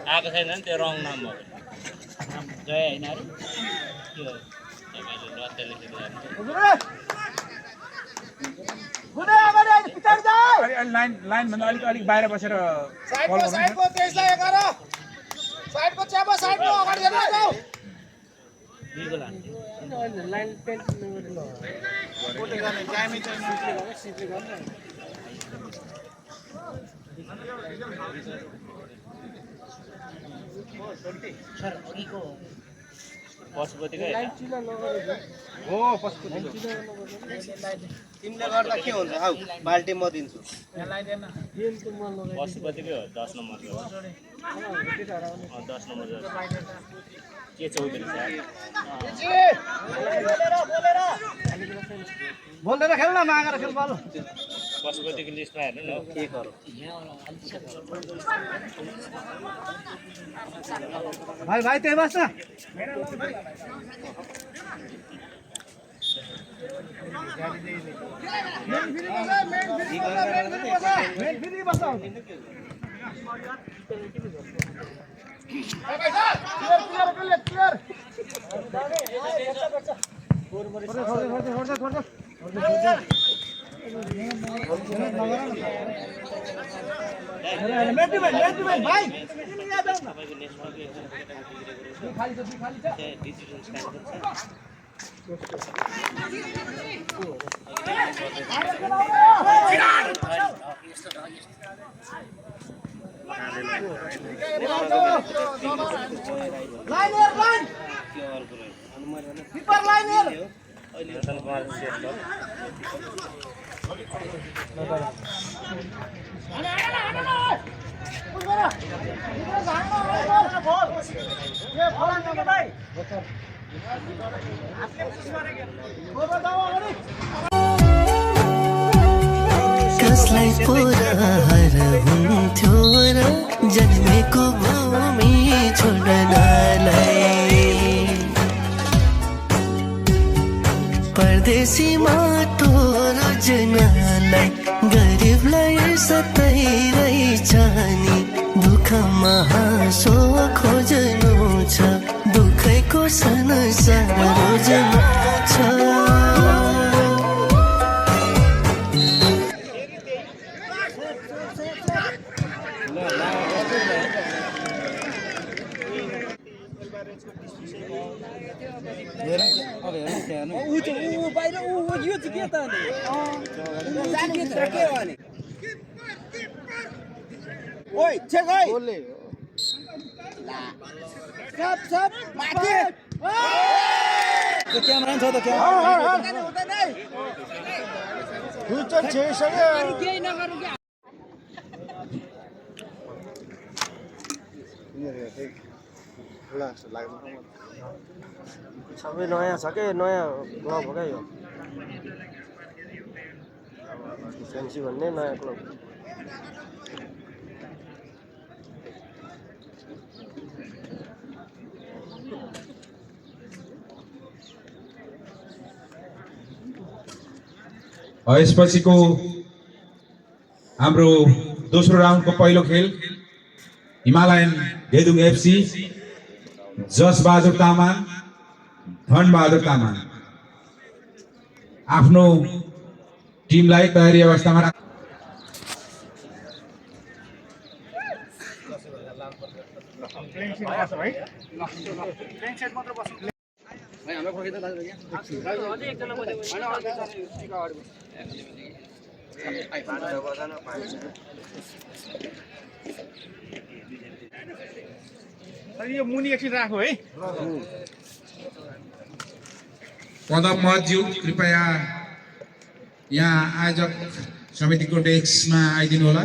आएको छैन नि त्यो रङ नाम हो जय होइन अरे त्यो तपाईँले रद्द लेखेको लाइन भन्दा अलिक बाहिर बसेर साइडको त्यसलाई गर साइडको च्यापो साइडको अगाडि हेर्नु जाऊ लाइन पेन्ट फोटो गर्ने टाइमै छैन सिटले गर्न सर अघिको पशुपतिकै हो पशुपतिको तिमीले गर्दा के हुन्छ आऊ बाल्टी म दिन्छु पशुपतिकै हो 10 नम्बर 10 नम्बर के चौधरी छ बोलेर खेल न मागेर खेल बल पशुपतिको लिस्टमा हेर्नु न के गरौ भाइ भाइ त्यही बस्छ मेन फेरि बस्छ कसलाई पुरहर हुन्थ्यो र जन्मेको भूमि छोड्नलाई परदेशी माटो रोज्नलाई गरिबलाई सताइरहेछ नि दुःखमा हाँसो खोज्नु छ दुःखैको संसार रोज्नु छ ओइ चेक ओइ बोल्ले ला सब माथि त्यो क्यामेरा छ त हुँदैन फ्युचर छेसक्यो केही नगरौँ के सबै नयाँ छ के नयाँ क्लब हो क्या यो फेन्सी भन्ने नयाँ क्लब यसपछिको हाम्रो दोस्रो राउन्डको पहिलो खेल हिमालयन गेदुङ एफसी जस बहादुर तामाङ धन बहादुर तामाङ आफ्नो टिमलाई तयारी अवस्थामा यो मुनि एकछिन राखो है पदम महतज्यू कृपया यहाँ आयोजक समितिको डेस्कमा आइदिनु होला।